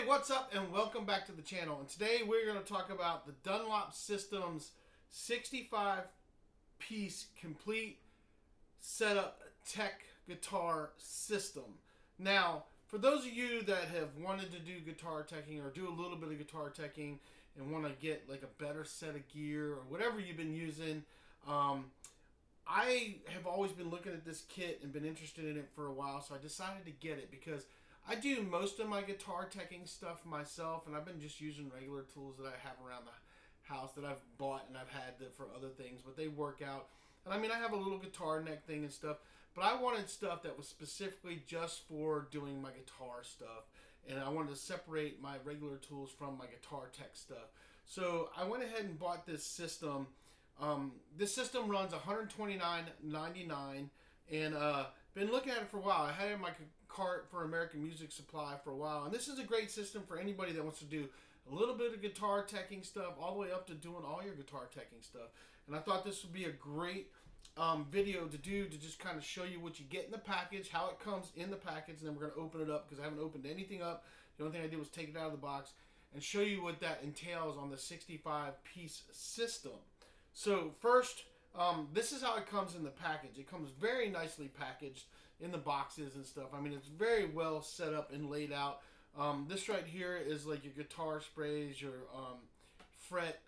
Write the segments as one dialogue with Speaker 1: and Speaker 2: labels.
Speaker 1: Hey, what's up and welcome back to the channel. And today we're going to talk about the Donlop Systems 65-piece complete setup tech guitar system. Now, for those of you that have wanted to do guitar teching or do a little bit of guitar teching and want to get like a better set of gear or whatever you've been using, I have always been looking at this kit and been interested in it for a while, so I decided to get it because I do most of my guitar teching stuff myself, and I've been just using regular tools that I have around the house that I've bought and I've had for other things, but they work out. And I mean, I have a little guitar neck thing and stuff, but I wanted stuff that was specifically just for doing my guitar stuff, and I wanted to separate my regular tools from my guitar tech stuff. So I went ahead and bought this system. This system runs $129.99, and been looking at it for a while. I had it in my cart for American Music Supply for a while, and this is a great system for anybody that wants to do a little bit of guitar teching stuff all the way up to doing all your guitar teching stuff. And I thought this would be a great video to do, to just kind of show you what you get in the package, how it comes in the package, and then we're going to open it up because I haven't opened anything up. The only thing I did was take it out of the box and show you what that entails on the 65-piece system. So first, this is how it comes in the package. It comes very nicely packaged in the boxes and stuff. I mean, it's very well set up and laid out. This right here is like your guitar sprays, your fret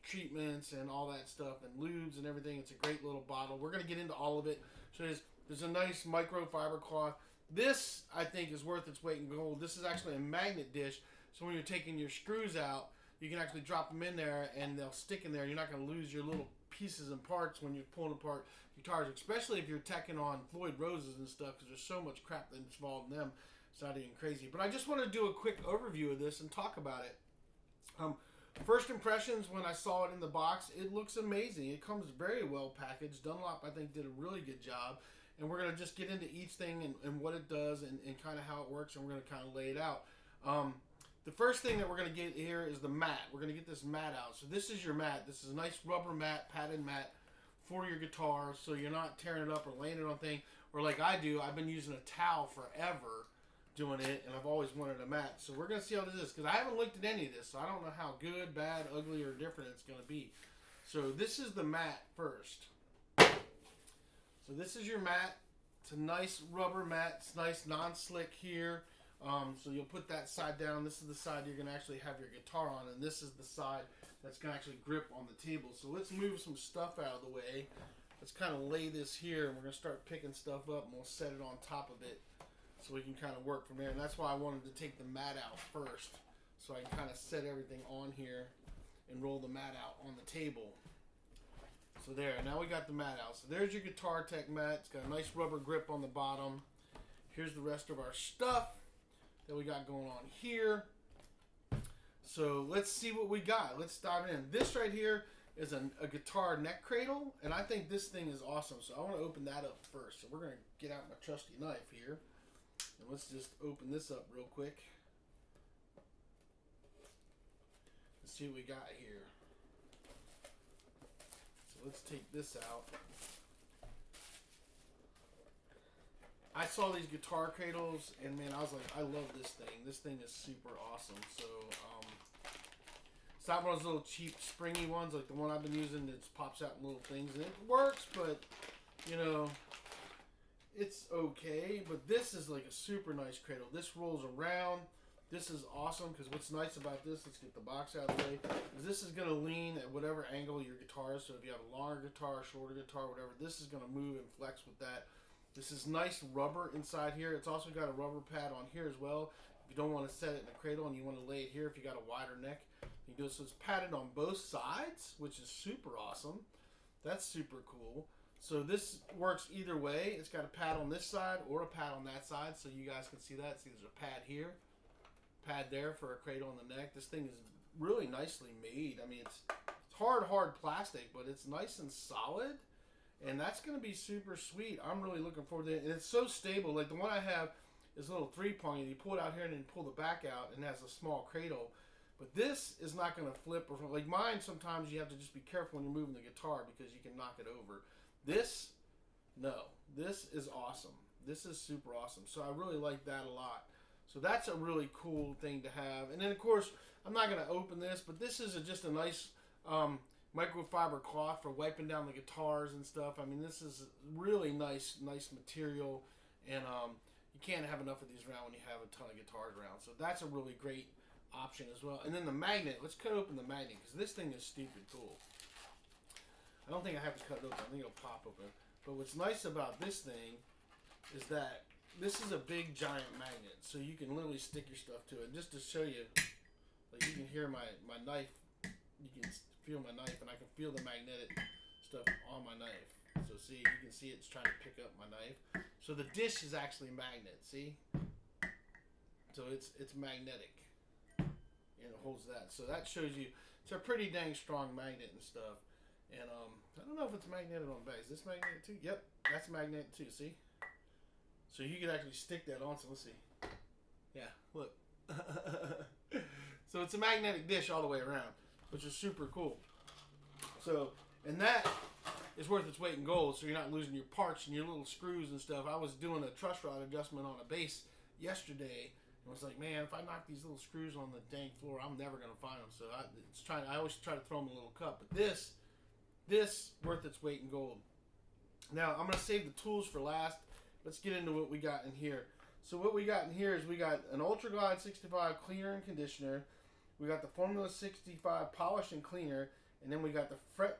Speaker 1: treatments and all that stuff, and lubes and everything. It's a great little bottle. We're going to get into all of it. So there's a nice microfiber cloth. This, I think, is worth its weight in gold. This is actually a magnet dish, so when you're taking your screws out, you can actually drop them in there and they'll stick in there. You're not going to lose your little pieces and parts when you're pulling apart guitars, especially if you're teching on Floyd Roses and stuff, because there's so much crap that's involved in them. It's not even crazy. But I just want to do a quick overview of this and talk about it. First impressions when I saw it in the box, it looks amazing. It comes very well packaged. Donlop, I think, did a really good job. And we're going to just get into each thing and what it does and kind of how it works, and we're going to kind of lay it out. The first thing that we're going to get here is the mat. We're going to get this mat out. So this is your mat. This is a nice rubber mat, padded mat for your guitar, so you're not tearing it up or laying it on thing. Or like I do, I've been using a towel forever doing it, and I've always wanted a mat. So we're going to see how this is, because I haven't looked at any of this, so I don't know how good, bad, ugly, or different it's going to be. So this is the mat first. So this is your mat. It's a nice rubber mat. It's nice non-slick here. So you'll put that side down. This is the side you're going to actually have your guitar on, and this is the side that's going to actually grip on the table. So let's move some stuff out of the way. Let's kind of lay this here, and we're going to start picking stuff up, and we'll set it on top of it so we can kind of work from there. And that's why I wanted to take the mat out first, so I can kind of set everything on here and roll the mat out on the table. So there, now we got the mat out. So there's your guitar tech mat. It's got a nice rubber grip on the bottom. Here's the rest of our stuff that we got going on here. So let's see what we got. Let's dive in. This right here is a guitar neck cradle, and I think this thing is awesome. So I want to open that up first. So we're going to get out my trusty knife here, and let's just open this up real quick. Let's see what we got here. So let's take this out. I saw these guitar cradles, and man, I was like, I love this thing. This thing is super awesome. So, it's not one of those little cheap springy ones like the one I've been using that pops out in little things. And it works, but, you know, it's okay. But this is like a super nice cradle. This rolls around. This is awesome, because what's nice about this, let's get the box out of the way, is this is going to lean at whatever angle your guitar is. So if you have a longer guitar, shorter guitar, whatever, this is going to move and flex with that. This is nice rubber inside here. It's also got a rubber pad on here as well. If you don't want to set it in a cradle and you want to lay it here, if you got a wider neck, you can do it. So it's padded on both sides, which is super awesome. That's super cool. So this works either way. It's got a pad on this side or a pad on that side, so you guys can see that. See, there's a pad here, pad there for a cradle on the neck. This thing is really nicely made. I mean, it's hard plastic, but it's nice and solid. And that's going to be super sweet. I'm really looking forward to it. And it's so stable. Like the one I have is a little 3-prong. You pull it out here and then pull the back out, and it has a small cradle. But this is not going to flip. Or like mine, sometimes you have to just be careful when you're moving the guitar because you can knock it over. This, no. This is awesome. This is super awesome. So I really like that a lot. So that's a really cool thing to have. And then of course, I'm not going to open this, but this is just a nice microfiber cloth for wiping down the guitars and stuff. I mean, this is really nice material, and you can't have enough of these around when you have a ton of guitars around. So that's a really great option as well. And then the magnet. Let's cut open the magnet because this thing is stupid cool. I don't think I have to cut it open. I think it'll pop open. But what's nice about this thing is that this is a big giant magnet, so you can literally stick your stuff to it. Just to show you, like you can hear my knife. You can feel my knife, and I can feel the magnetic stuff on my knife. So see, you can see it's trying to pick up my knife. So the dish is actually a magnet. See, so it's magnetic, and it holds that. So that shows you it's a pretty dang strong magnet and stuff. And I don't know if it's magneted on the back. Is this magneted too? Yep, that's magneted too. See? So you can actually stick that on. So let's see. Yeah, look. So it's a magnetic dish all the way around, which is super cool. So, and that is worth its weight in gold. So you're not losing your parts and your little screws and stuff. I was doing a truss rod adjustment on a bass yesterday. I was like, man, if I knock these little screws on the dang floor, I'm never gonna find them. So I always try to throw them in a little cup. But this worth its weight in gold. Now I'm gonna save the tools for last. Let's get into what we got in here. So what we got in here is we got an Ultra Glide 65 cleaner and conditioner. We got the Formula 65 polish and cleaner, and then we got the Fret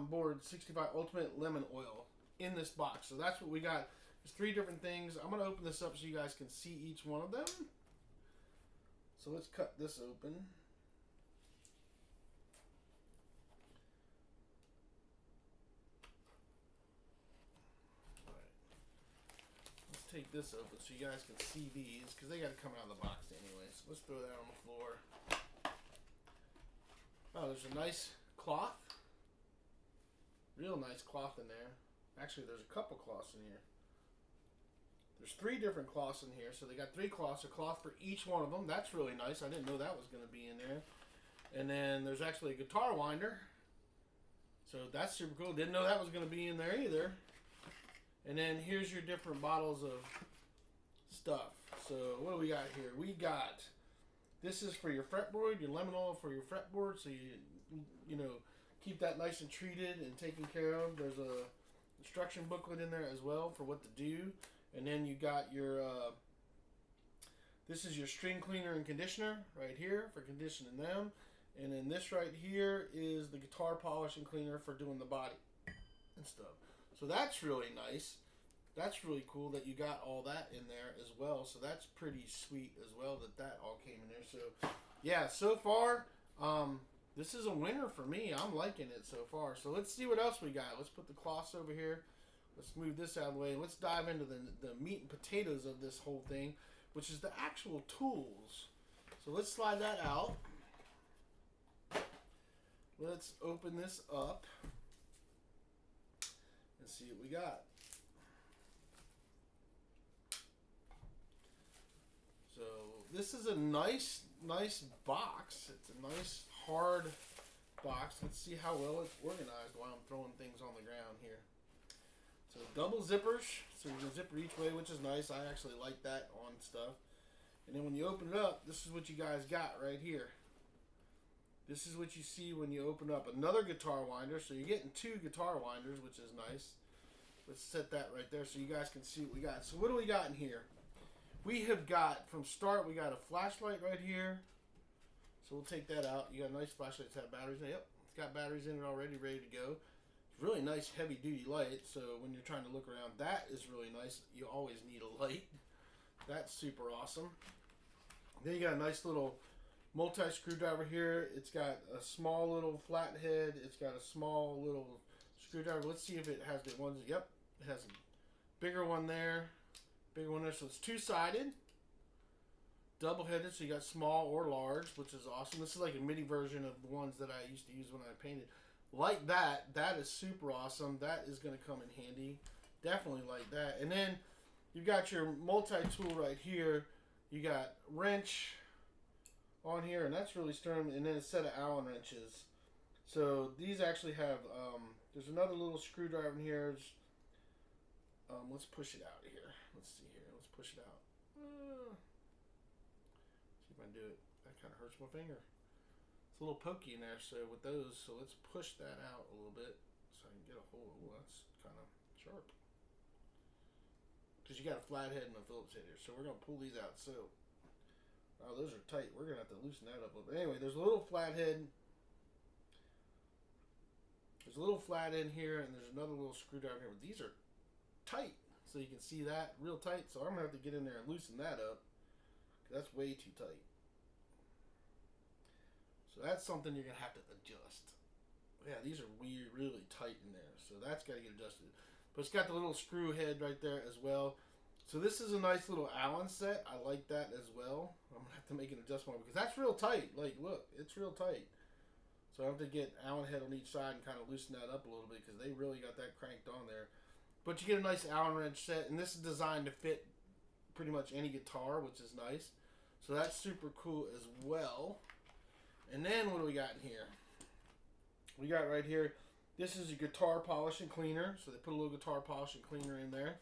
Speaker 1: Board 65 Ultimate Lemon Oil in this box. So that's what we got. There's 3 different things. I'm gonna open this up so you guys can see each one of them. So let's cut this open. Take this open so you guys can see these because they got to come out of the box anyway. So let's throw that on the floor. Oh, there's a nice cloth. Real nice cloth in there. Actually, there's a couple cloths in here. There's 3 different cloths in here. So they got 3 cloths, a cloth for each one of them. That's really nice. I didn't know that was going to be in there. And then there's actually a guitar winder. So that's super cool. Didn't know that was going to be in there either. And then here's your different bottles of stuff. So what do we got here? We got, this is for your fretboard, your lemon oil for your fretboard, so you know, keep that nice and treated and taken care of. There's a instruction booklet in there as well for what to do. And then you got your, this is your string cleaner and conditioner right here for conditioning them. And then this right here is the guitar polish and cleaner for doing the body and stuff. So that's really nice. That's really cool that you got all that in there as well. So that's pretty sweet as well that all came in there. So yeah, so far, this is a winner for me. I'm liking it so far. So let's see what else we got. Let's put the cloths over here. Let's move this out of the way. Let's dive into the meat and potatoes of this whole thing, which is the actual tools. So let's slide that out. Let's open this up. See what we got. So this is a nice box. It's a nice hard box. Let's see how well it's organized while I'm throwing things on the ground here. So double zippers, so you can zipper each way, which is nice. I actually like that on stuff. And then when you open it up, this is what you guys got right here. This is what you see when you open up another guitar winder. So you're getting 2 guitar winders, which is nice. Let's set that right there so you guys can see what we got. So what do we got in here? We have got, from start, we got a flashlight right here. So we'll take that out. You got a nice flashlight. It's got batteries in it. Yep, it's got batteries in it already, ready to go. It's really nice heavy duty light. So when you're trying to look around, that is really nice. You always need a light. That's super awesome. Then you got a nice little multi-screwdriver here. It's got a small little flathead. It's got a small little screwdriver. Let's see if it has the ones. Yep, it has a bigger one there. Bigger one there. So it's 2-sided. Double-headed, so you got small or large, which is awesome. This is like a mini version of the ones that I used to use when I painted. Like that. That is super awesome. That is going to come in handy. Definitely like that. And then you've got your multi-tool right here. You got wrench on here, and that's really stern, and then a set of Allen wrenches. So these actually have, there's another little screwdriver in here. Let's push it out here. Let's see here. Let's push it out. If I do it, that kind of hurts my finger. It's a little pokey in there, so with those, so let's push that out a little bit so I can get a hold. Oh, that's kind of sharp. Because you got a flat head and a Phillips head here, so we're gonna pull these out. So, oh, those are tight. We're gonna have to loosen that up a little bit. Anyway, there's a little flat head. There's a little flat in here, and there's another little screwdriver here. But these are tight, so you can see that real tight. So I'm gonna have to get in there and loosen that up. That's way too tight. So that's something you're gonna have to adjust. Yeah, these are weird, really tight in there. So that's got to get adjusted. But it's got the little screw head right there as well. So this is a nice little Allen set. I like that as well. I'm gonna have to make an adjustment because that's real tight. Like, look, it's real tight. So I have to get Allen head on each side and kind of loosen that up a little bit because they really got that cranked on there. But you get a nice Allen wrench set, and this is designed to fit pretty much any guitar, which is nice. So that's super cool as well. And then what do we got in here? We got right here, this is a guitar polish and cleaner. So they put a little guitar polish and cleaner in there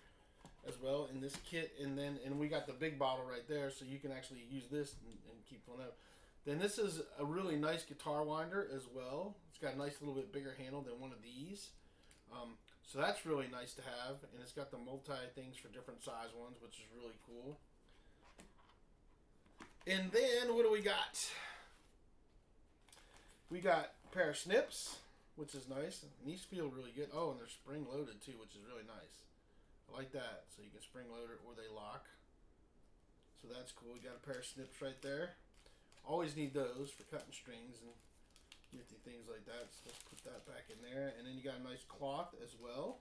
Speaker 1: as well in this kit. And we got the big bottle right there, so you can actually use this and keep filling up. Then this is a really nice guitar winder as well. It's got a nice little bit bigger handle than one of these. So that's really nice to have. And it's got the multi things for different size ones, which is really cool. And then what do we got? We got a pair of snips, which is nice. And these feel really good. Oh, and they're spring loaded too, which is really nice. I like that. So you can spring load it or they lock. So that's cool. We got a pair of snips right there. Always need those for cutting strings and nifty things like that. So let's put that back in there. And then you got a nice cloth as well.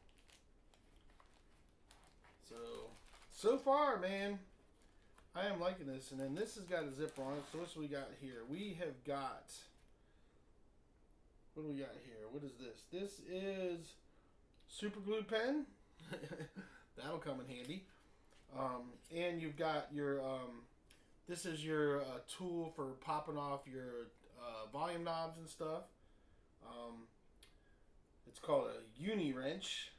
Speaker 1: So far, man, I am liking this. And then this has got a zipper on it. So what's we got here? We have got, what do we got here? What is this? This is super glue pen. That'll come in handy. And you've got your, this is your tool for popping off your volume knobs and stuff. It's called a uni wrench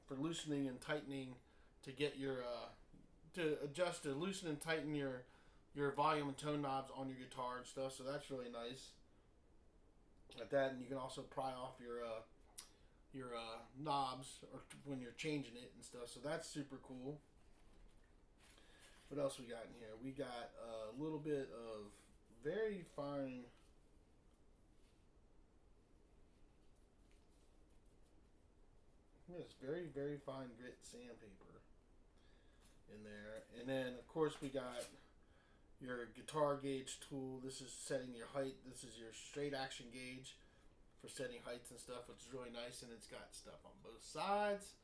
Speaker 1: for loosening and tightening to get your to adjust to loosen and tighten your volume and tone knobs on your guitar and stuff. So that's really nice. Like that, and you can also pry off your knobs or when you're changing it and stuff. So that's super cool. What else we got in here? We got a little bit of very fine. Yes, very, very fine grit sandpaper in there. And then, of course, we got your guitar gauge tool. This is setting your height. This is your straight action gauge for setting heights and stuff, which is really nice. And it's got stuff on both sides.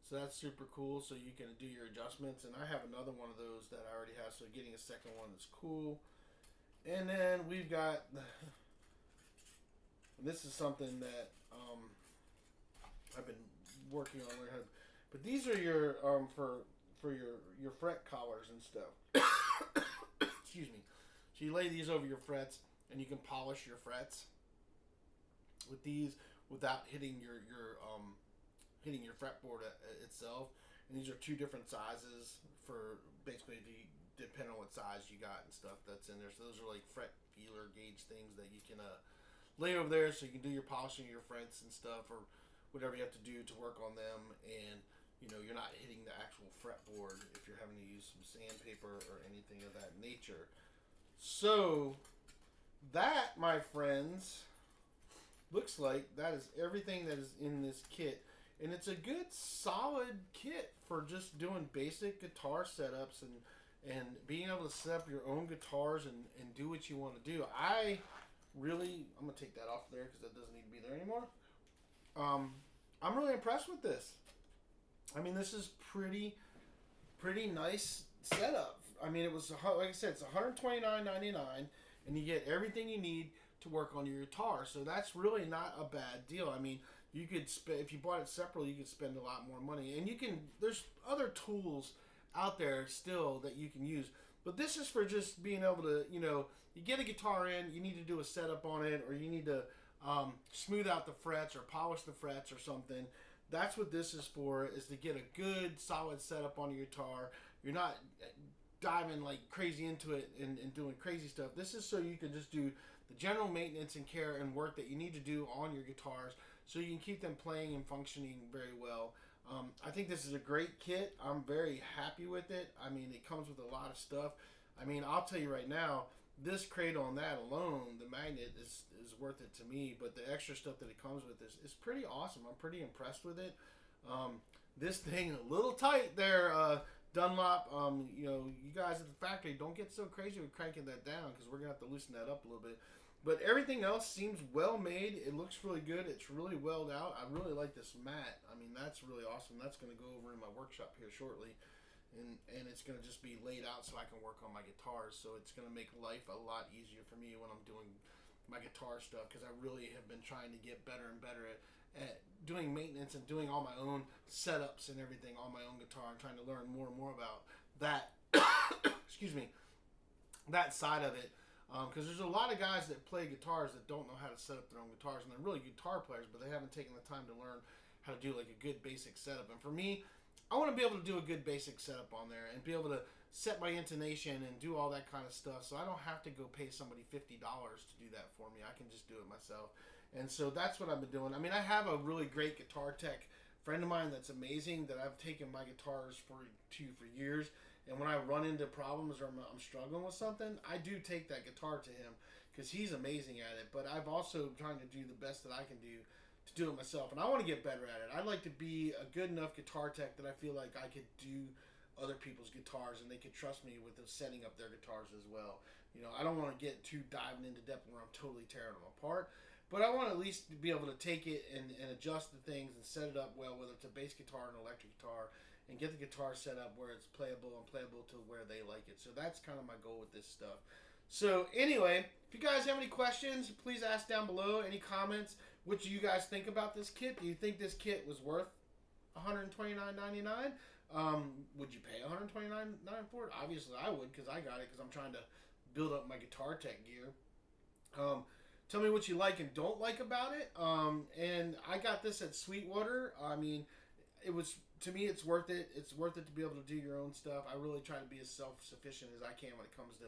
Speaker 1: So that's super cool. So you can do your adjustments. And I have another one of those that I already have. So getting a second one is cool. And then we've got, and this is something that I've been working on learning how to, but these are your for your fret collars and stuff. Excuse me. So you lay these over your frets and you can polish your frets with these without hitting your fretboard itself. And these are two different sizes for basically depending on what size you got and stuff that's in there. So those are like fret feeler gauge things that you can lay over there so you can do your polishing of your frets and stuff or whatever you have to do to work on them, and you know you're not hitting the actual fretboard if you're having to use some sandpaper or anything of that nature. So that, my friends, looks like that is everything that is in this kit, and it's a good solid kit for just doing basic guitar setups and being able to set up your own guitars and do what you want to do. I'm gonna take that off there because that doesn't need to be there anymore. I'm really impressed with this. I mean, this is pretty nice setup. I mean, it was, like I said, it's $129.99, and you get everything you need to work on your guitar. So that's really not a bad deal. I mean, you could if you bought it separately, you could spend a lot more money, and there's other tools out there still that you can use. But this is for just being able to, you get a guitar in, you need to do a setup on it, or you need to smooth out the frets or polish the frets or something. That's what this is for, is to get a good solid setup on your guitar. You're not diving like crazy into it and doing crazy stuff. This is so you can just do the general maintenance and care and work that you need to do on your guitars so you can keep them playing and functioning very well. I think this is a great kit. I'm very happy with it. I mean, it comes with a lot of stuff. I mean, I'll tell you right now, this cradle on that alone, the magnet is worth it to me. But the extra stuff that it comes with is pretty awesome. I'm pretty impressed with it. This thing a little tight there, Dunlop. You know, you guys at the factory, don't get so crazy with cranking that down because we're gonna have to loosen that up a little bit. But everything else seems well made. It looks really good. It's really welled out. I really like this mat. I mean, that's really awesome. That's going to go over in my workshop here shortly. And it's going to just be laid out so I can work on my guitars. So it's going to make life a lot easier for me when I'm doing my guitar stuff, because I really have been trying to get better and better at doing maintenance and doing all my own setups and everything on my own guitar, and trying to learn more and more about that, excuse me, that side of it. Because there's a lot of guys that play guitars that don't know how to set up their own guitars, and they're really guitar players, but they haven't taken the time to learn how to do like a good basic setup. And for me, I want to be able to do a good basic setup on there and be able to set my intonation and do all that kind of stuff, so I don't have to go pay somebody $50 to do that for me. I can just do it myself. And so that's what I've been doing. I mean, I have a really great guitar tech friend of mine that's amazing, that I've taken my guitars for years. And when I run into problems or I'm struggling with something, I do take that guitar to him because he's amazing at it. But I've also trying to do the best that I can do to do it myself. And I want to get better at it. I'd like to be a good enough guitar tech that I feel like I could do other people's guitars and they could trust me with setting up their guitars as well. You know, I don't want to get too diving into depth where I'm totally tearing them apart. But I want to at least be able to take it and adjust the things and set it up well, whether it's a bass guitar or an electric guitar, and get the guitar set up where it's playable and playable to where they like it. So that's kind of my goal with this stuff. So anyway, if you guys have any questions, please ask down below. Any comments? What do you guys think about this kit? Do you think this kit was worth $129.99? Would you pay $129.99 for it? Obviously I would, because I got it because I'm trying to build up my guitar tech gear. Tell me what you like and don't like about it. And I got this at Sweetwater. I mean, it was, to me, it's worth it. It's worth it to be able to do your own stuff. I really try to be as self-sufficient as I can when it comes to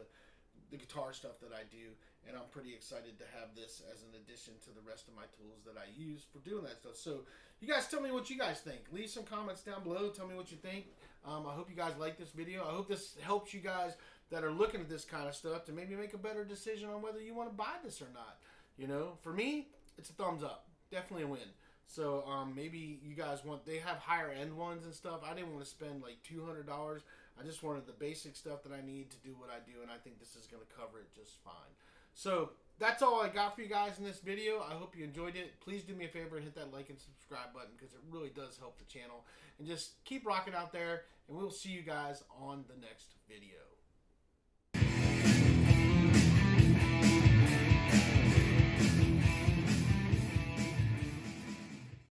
Speaker 1: the guitar stuff that I do. And I'm pretty excited to have this as an addition to the rest of my tools that I use for doing that stuff. So you guys tell me what you guys think. Leave some comments down below. Tell me what you think. I hope you guys like this video. I hope this helps you guys that are looking at this kind of stuff to maybe make a better decision on whether you want to buy this or not. You know, for me, it's a thumbs up. Definitely a win. So maybe you guys want, they have higher end ones and stuff. I didn't want to spend like $200. I just wanted the basic stuff that I need to do what I do, and I think this is going to cover it just fine. So that's all I got for you guys in this video. I hope you enjoyed it. Please do me a favor and hit that like and subscribe button, because it really does help the channel. And just keep rocking out there, and we'll see you guys on the next video.